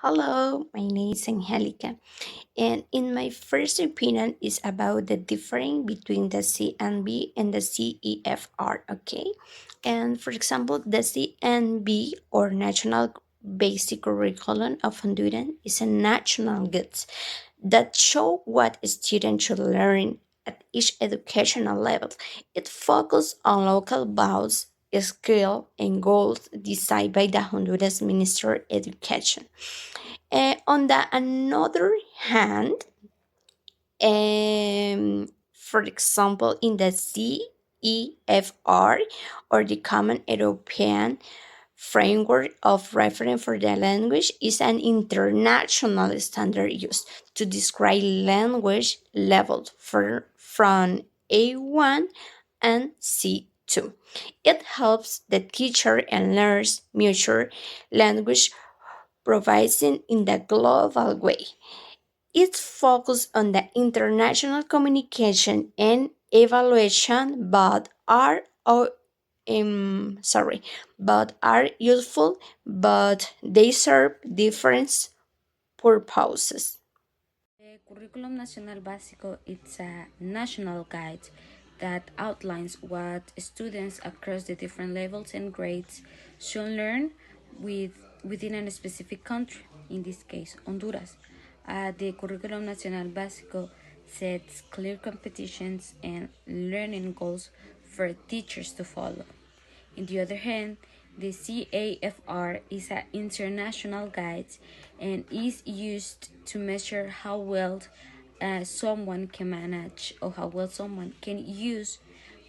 Hello, my name is Angelica, and in my first opinion is about the difference between the CNB and the CEFR. Okay, and for example, the CNB or National Basic Curriculum of Honduras is a national goods that show what students should learn at each educational level. It focuses on local values, skill, and goals decided by the Honduras Ministry of Education. On the another hand, for example, in the CEFR or the Common European Framework of Reference for the Language is an international standard used to describe language levels from A1 and C2. It helps the teacher and learners mutual language providing in the global way. It's focused on the international communication and evaluation, but are useful, but they serve different purposes. The Curriculum Nacional Básico is a national guide that outlines what students across the different levels and grades should learn within a specific country, in this case, Honduras. The Curriculum Nacional Básico sets clear competitions and learning goals for teachers to follow. On the other hand, the CAFR is an international guide and is used to measure how well someone can manage or how well someone can use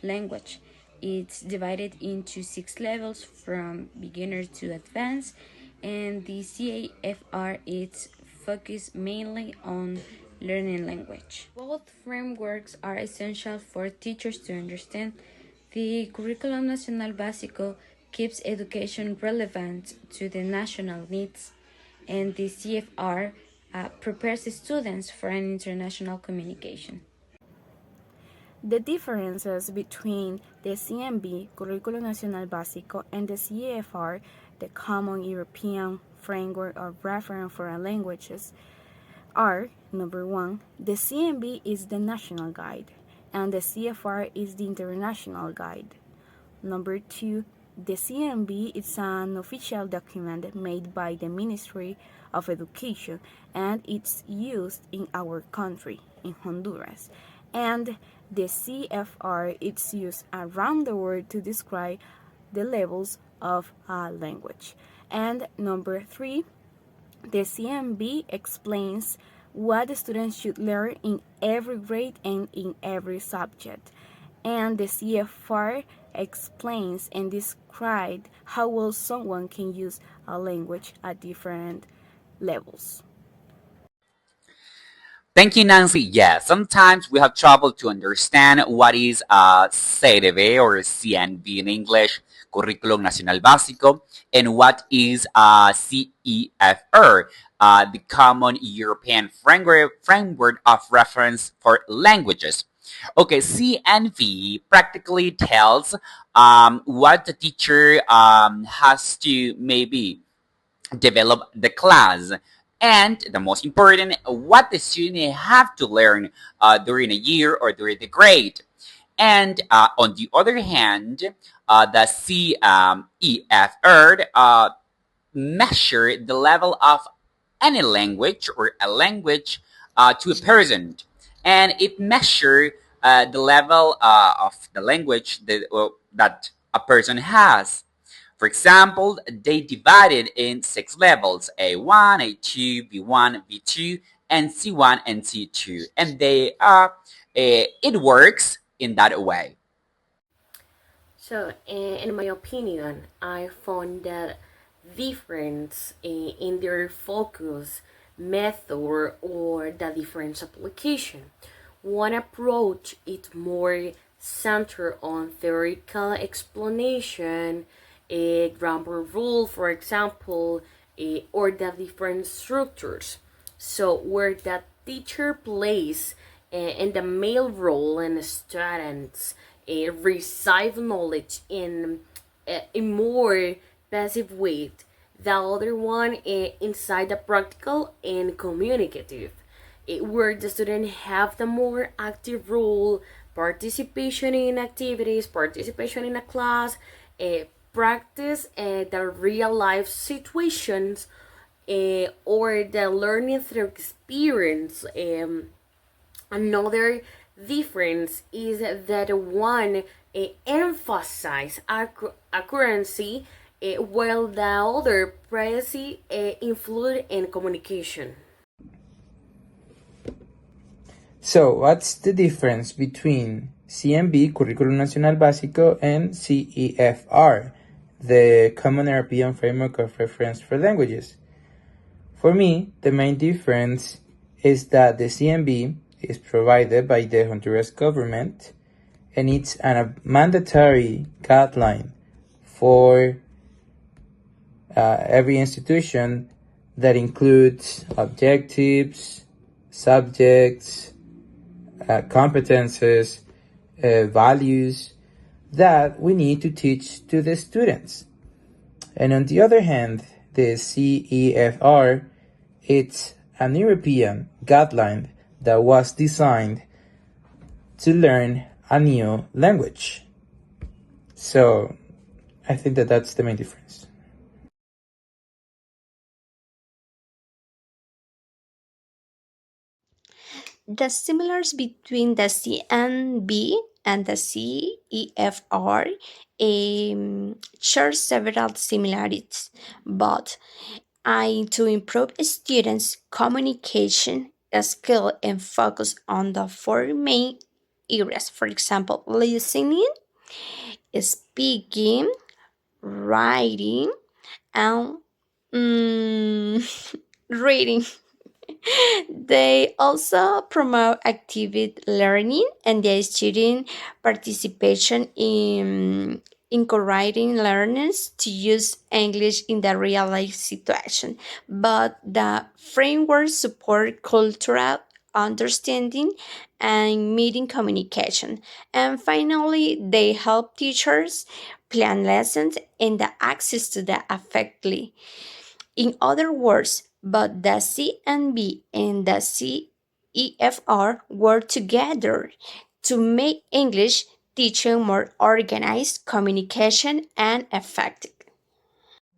language. It's divided into six levels from beginner to advanced, and the CAFR is focused mainly on learning language. Both frameworks are essential for teachers to understand. The Curriculum Nacional Básico keeps education relevant to the national needs, and the CFR prepares students for an international communication. The differences between the CNB Currículo Nacional Básico and the CEFR, the Common European Framework of Reference for Languages, are number one, the CNB is the national guide, and the CFR is the international guide. Number two, the CNB is an official document made by the Ministry of Education and it's used in our country, in Honduras. And the CFR is used around the world to describe the levels of a language. And number three, the CMB explains what the students should learn in every grade and in every subject. And the CFR explains and describes how well someone can use a language at different levels. Thank you, Nancy. Yeah, sometimes we have trouble to understand what is CDB or CNB in English, Curriculum Nacional Básico, and what is CEFR, the Common European Framework of Reference for Languages. Okay, CNV practically tells what the teacher has to maybe develop the class, and the most important, what the student have to learn during a year or during the grade. And on the other hand, the CEFR measure the level of any language or a language to a person, and it measure the level of the language that a person has. For example, they divided in six levels: A1, A2, B1, B2, and C1 and C2. And it works in that way. So, in my opinion, I found that difference in their focus, method, or the different application. One approach is more centered on theoretical explanation, a grammar rule, for example, or the different structures. So, where the teacher plays in the male role and students receive knowledge in a more passive way, The other one inside the practical and communicative, where the student have the more active role, participation in activities, participation in a class, practice the real life situations, or the learning through experience. Another difference is that one emphasize accuracy, while the other practice influence and communication. So, what's the difference between CNB, Currículum Nacional Básico, and CEFR, the Common European Framework of Reference for Languages? For me, the main difference is that the CNB is provided by the Honduras government, and it's a mandatory guideline for every institution that includes objectives, subjects, competences, values that we need to teach to the students. And on the other hand, the CEFR, it's an European guideline that was designed to learn a new language. So I think that that's the main difference. The similars between the CNB and the CEFR share several similarities, but to improve students' communication skill and focus on the four main areas. For example, listening, speaking, writing, and reading. They also promote active learning and the student participation in encouraging learners to use English in the real life situation. But the framework support cultural understanding and meeting communication. And finally, they help teachers plan lessons and the access to the effectively. In other words, both the CNB and the CEFR work together to make English teaching more organized, communication, and effective.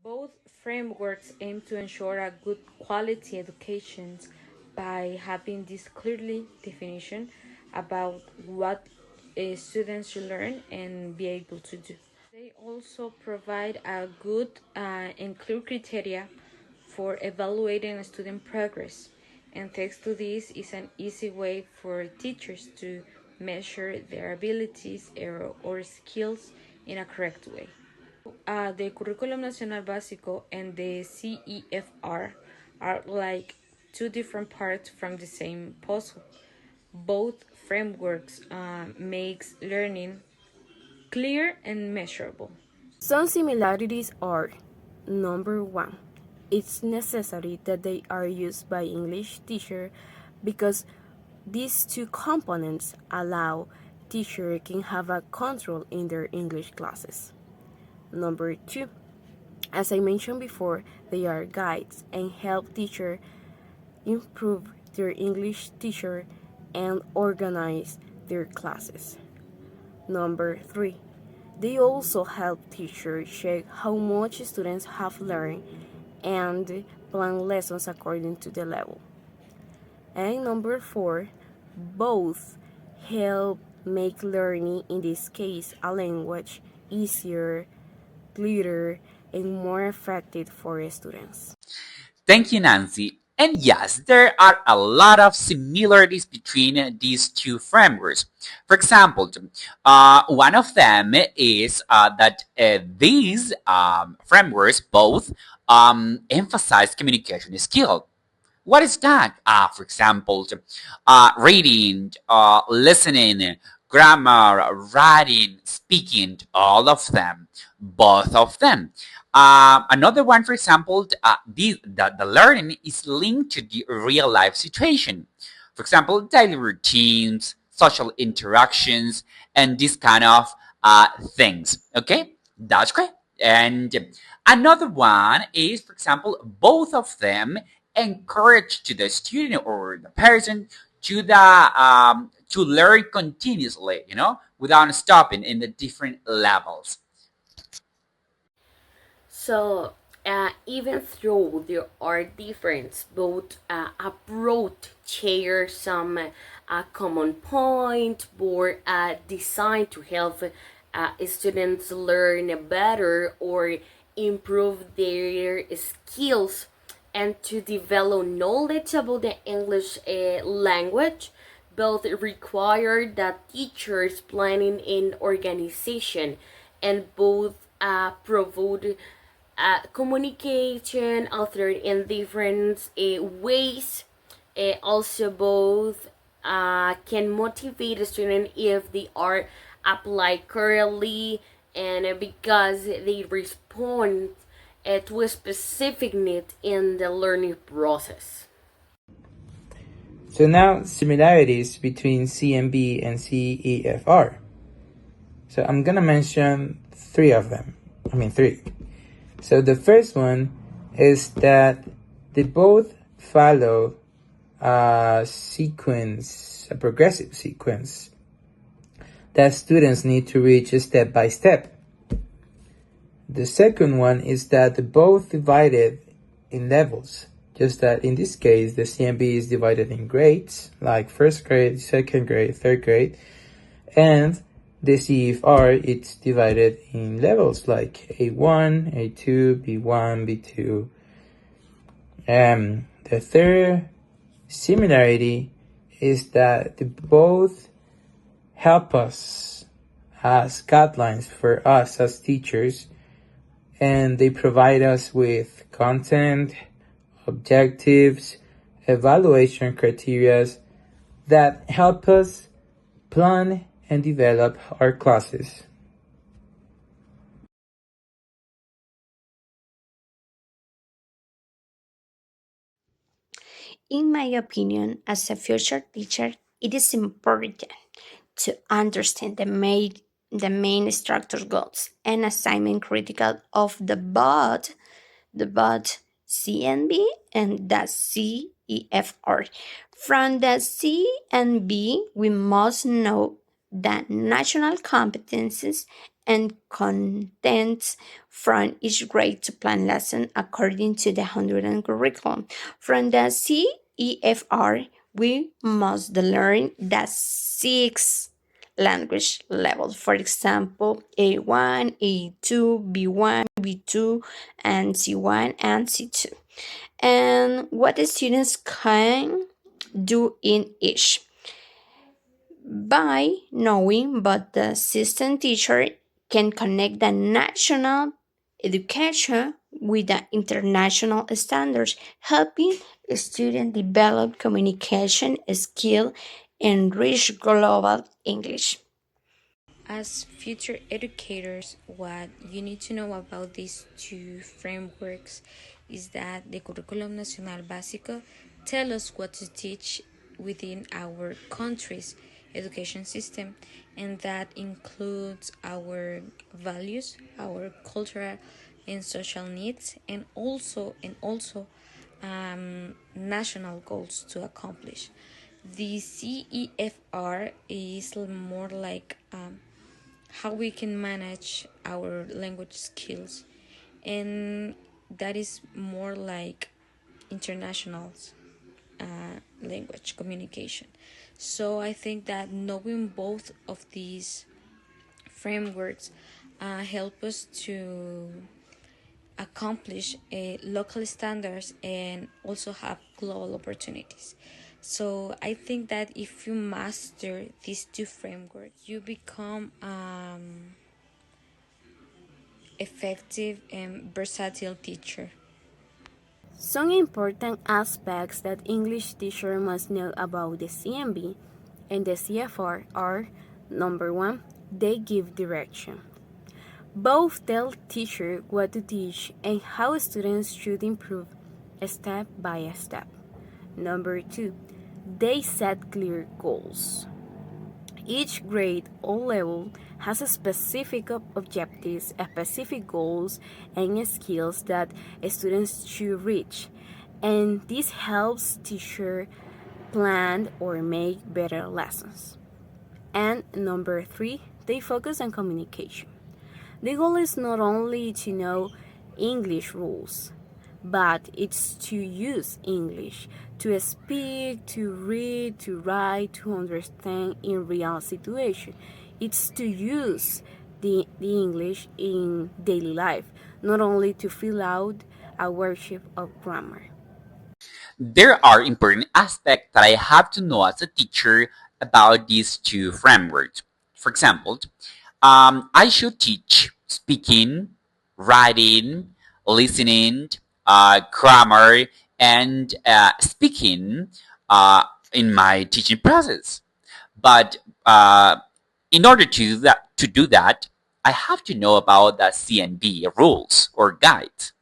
Both frameworks aim to ensure a good quality education by having this clearly definition about what students should learn and be able to do. They also provide a good and clear criteria for evaluating student progress, and thanks to this is an easy way for teachers to measure their abilities or skills in a correct way. The Curriculum Nacional Básico and the CEFR are like two different parts from the same puzzle. Both frameworks makes learning clear and measurable. Some similarities are: number one, it's necessary that they are used by English teacher because these two components allow teacher can have a control in their English classes. Number two, as I mentioned before, they are guides and help teacher improve their English teacher and organize their classes. Number three, they also help teachers check how much students have learned and plan lessons according to the level. And number four, both help make learning, in this case a language, easier, clearer, and more effective for students. Thank you, Nancy. And yes, there are a lot of similarities between these two frameworks. For example, one of them is that these frameworks both emphasize communication skill. What is that? For example, reading, listening, grammar, writing, speaking, all of them, both of them. Another one, for example, the learning is linked to the real life situation. For example, daily routines, social interactions, and this kind of things. Okay, that's great. And Another one is, for example, both of them encourage to the student or the person to learn continuously, without stopping in the different levels. So, even though there are differences, both approach share some common point, but designed to help students learn better or improve their skills and to develop knowledge about the English language. Both require that teachers planning in organization and both provide communication authored in different ways. Also, both can motivate a student if they are applied correctly and because they respond to a specific need in the learning process. So now similarities between CNB and CEFR. So I'm gonna mention three of them. Three. So the first one is that they both follow a sequence, a progressive sequence that students need to reach step by step. The second one is that they're both divided in levels, just that in this case the CNB is divided in grades, like first grade, second grade, third grade, and the CEFR it's divided in levels like A1, A2, B1, B2. The third similarity is that they both help us as guidelines for us as teachers, and they provide us with content, objectives, evaluation criteria that help us plan and develop our classes. In my opinion, as a future teacher, it is important to understand the main structure goals and assignment critical of the both CNB and the CEFR. From the CNB, we must know the national competencies and contents from each grade to plan lesson according to the Honduran curriculum. From the CEFR, we must learn the six language levels. For example, A1, A2, B1, B2, and C1 and C2. And what the students can do in each by knowing but the assistant teacher can connect the national education with the international standards, helping students develop communication skill and reach global English. As future educators, what you need to know about these two frameworks is that the Curriculum Nacional Básico tell us what to teach within our country's education system, and that includes our values, our cultural and social needs, and also national goals to accomplish. The CEFR is more like how we can manage our language skills, and that is more like international language communication. So I think that knowing both of these frameworks help us to accomplish local standards and also have global opportunities. So I think that if you master these two frameworks, you become effective and versatile teacher. Some important aspects that English teacher must know about the CNB and the CFR are: number one, they give direction. Both tell teacher what to teach and how students should improve step by step. Number two, they set clear goals. Each grade or level has a specific objectives, specific goals, and skills that students should reach. And this helps teacher plan or make better lessons. And number three, they focus on communication. The goal is not only to know English rules, but it's to use English, to speak, to read, to write, to understand in real situation. It's to use the English in daily life, not only to fill out a worksheet of grammar. There are important aspects that I have to know as a teacher about these two frameworks. For example, I should teach speaking, writing, listening, grammar, and speaking in my teaching process. But in order to do that, I have to know about the CNB rules or guides.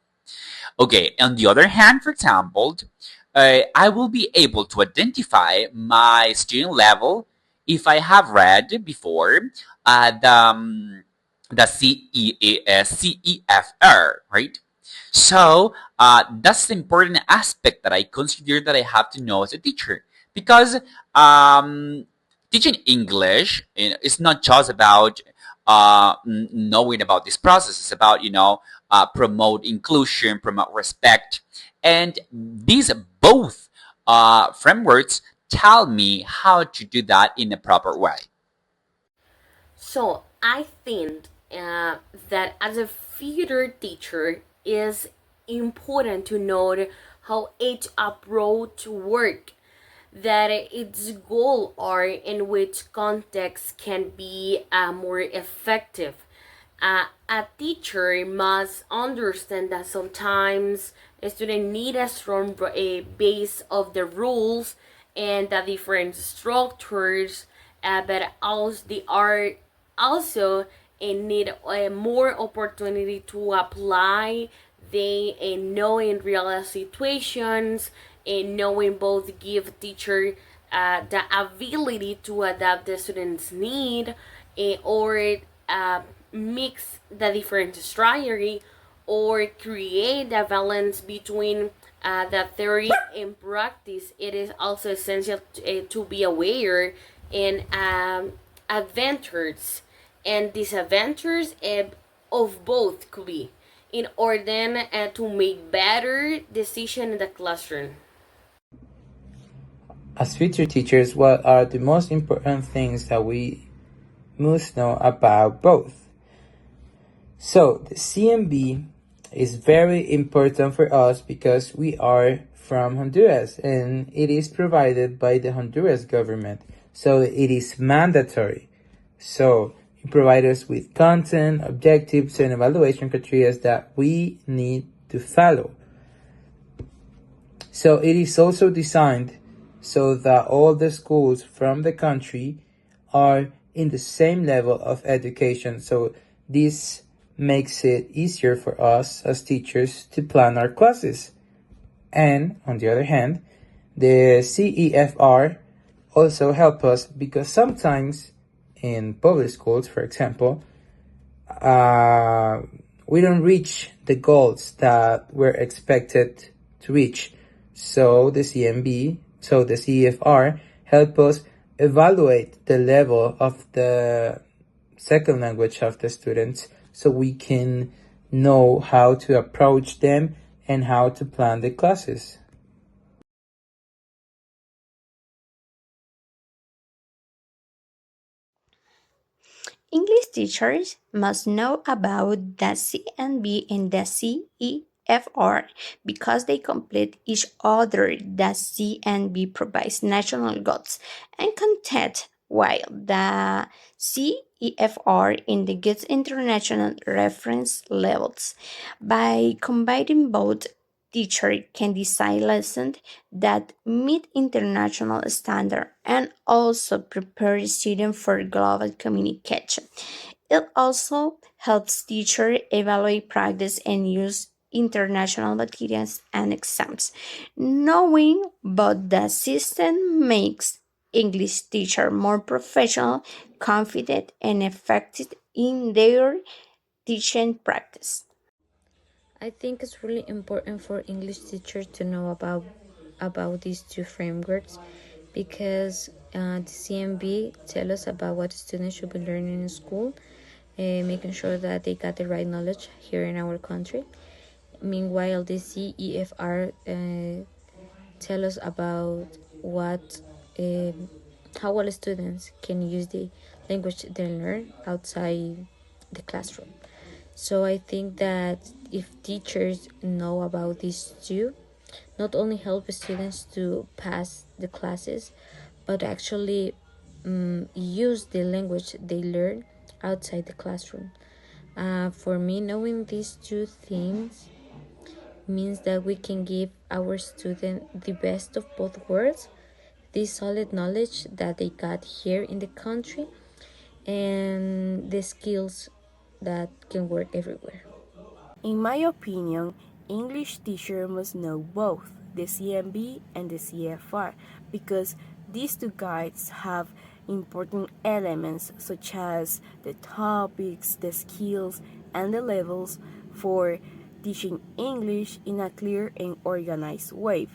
Okay, on the other hand, for example, I will be able to identify my student level if I have read before the CEFR, right? So that's the important aspect that I consider that I have to know as a teacher because teaching English is not just about knowing about this process. It's about promote inclusion, promote respect, and these both frameworks tell me how to do that in a proper way. So I think that as a theater teacher is important to note how each approach work, that its goal are in which context can be more effective. A teacher must understand that sometimes a student need a strong base of the rules and the different structures, but also they are also need more opportunity to apply. They know in real situations and knowing both give teacher the ability to adapt the students' need or mix the different strategy or create a balance between the theory and practice. It is also essential to be aware and adventures and disadventures of both could be in order to make better decision in the classroom. As future teachers, what are the most important things that we must know about both? So, the CMB is very important for us because we are from Honduras and it is provided by the Honduras government. So, it is mandatory. So, it provides us with content, objectives, and evaluation criteria that we need to follow. So, it is also designed so that all the schools from the country are in the same level of education. So this makes it easier for us as teachers to plan our classes. And on the other hand, the CEFR also help us because sometimes in public schools, for example, we don't reach the goals that we're expected to reach. So the CEFR help us evaluate the level of the second language of the students so we can know how to approach them and how to plan the classes. English teachers must know about the CNB and the CEFR because they complete each other. The CNB provides national goals and content, while the CEFR indicates international reference levels. By combining both, teacher can design lessons that meet international standard and also prepare students for global communication. It also helps teachers evaluate practice and use international materials and exams. Knowing what the system makes English teachers more professional, confident, and effective in their teaching practice? I think it's really important for English teachers to know about these two frameworks because the CMB tell us about what students should be learning in school, making sure that they got the right knowledge here in our country. Meanwhile, the CEFR tell us about what how all students can use the language they learn outside the classroom. So I think that if teachers know about these two, not only help students to pass the classes, but actually use the language they learn outside the classroom. For me, knowing these two things means that we can give our student the best of both worlds, this solid knowledge that they got here in the country, and the skills that can work everywhere. In my opinion, English teacher must know both the CMB and the CFR because these two guides have important elements such as the topics, the skills, and the levels for teaching English in a clear and organized way.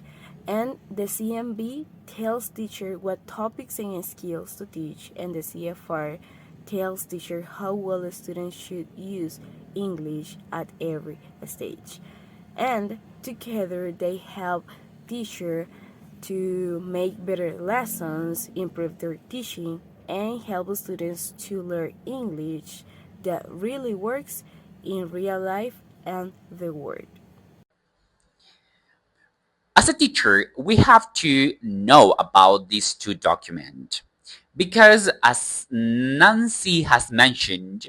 And the CMB tells teacher what topics and skills to teach, and the CFR tells teacher how well a student should use English at every stage. And together they help teacher to make better lessons, improve their teaching, and help students to learn English that really works in real life and the world. As a teacher, we have to know about these two documents because, as Nancy has mentioned,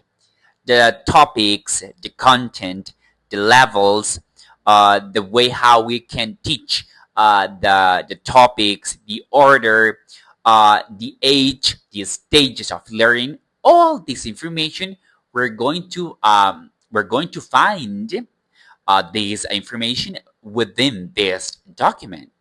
the topics, the content, the levels, the way how we can teach the topics, the order, the age, the stages of learning, all this information we're going to find this information within this document.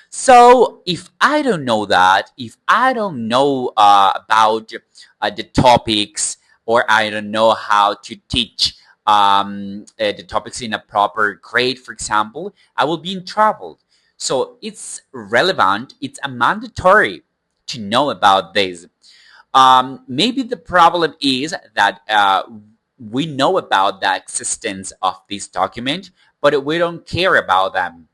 So if I don't know that, if I don't know about the topics, or I don't know how to teach the topics in a proper grade, for example, I will be in trouble. So it's relevant, it's a mandatory to know about this. Maybe the problem is that we know about the existence of this document, but we don't care about them,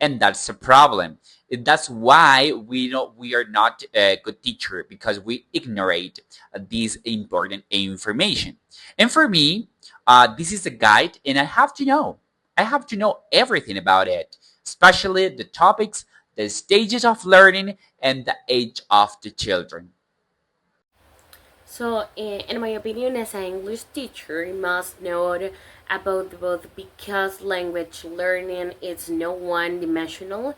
and that's a problem. That's why we are not a good teacher, because we ignorate this important information. And for me, this is a guide, and I have to know. I have to know everything about it, especially the topics, the stages of learning, and the age of the children. So, in my opinion, as an English teacher, you must know about both because language learning is no one dimensional.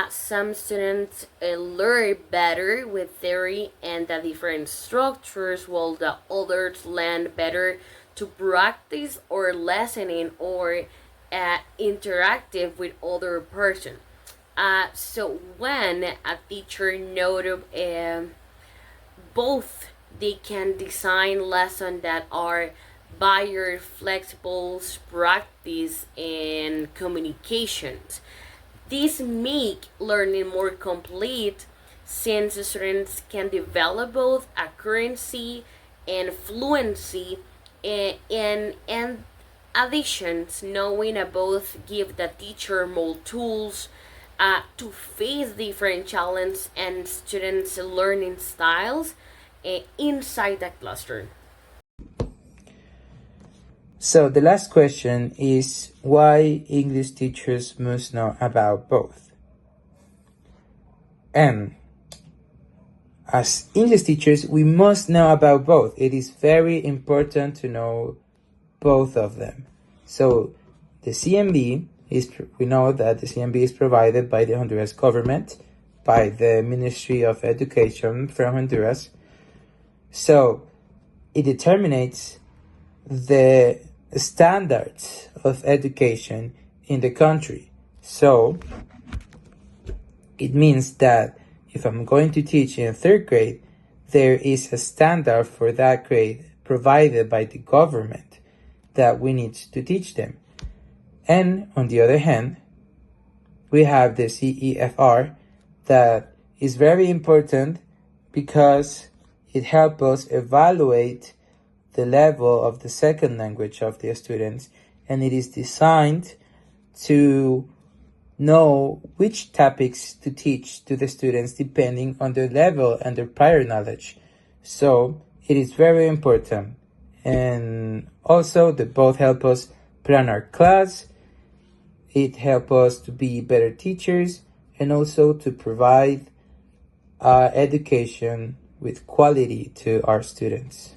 Some students learn better with theory and the different structures, while the others learn better to practice or listening or interactive with other person. So when a teacher knows both, they can design lessons that are buyer flexible practice and communications. These make learning more complete since students can develop both accuracy and fluency, and additions knowing both give the teacher more tools to face different challenges and students learning styles inside the classroom. So the last question is why English teachers must know about both. And as English teachers, we must know about both. It is very important to know both of them. So the CMB we know that the CMB is provided by the Honduras government, by the Ministry of Education from Honduras. So it determines the standards of education in the country. So it means that if I'm going to teach in 3rd grade, there is a standard for that grade provided by the government that we need to teach them. And on the other hand, we have the CEFR that is very important because it helps us evaluate the level of the second language of the students, and it is designed to know which topics to teach to the students depending on their level and their prior knowledge. So it is very important. And also they both help us plan our class. It helps us to be better teachers and also to provide education with quality to our students.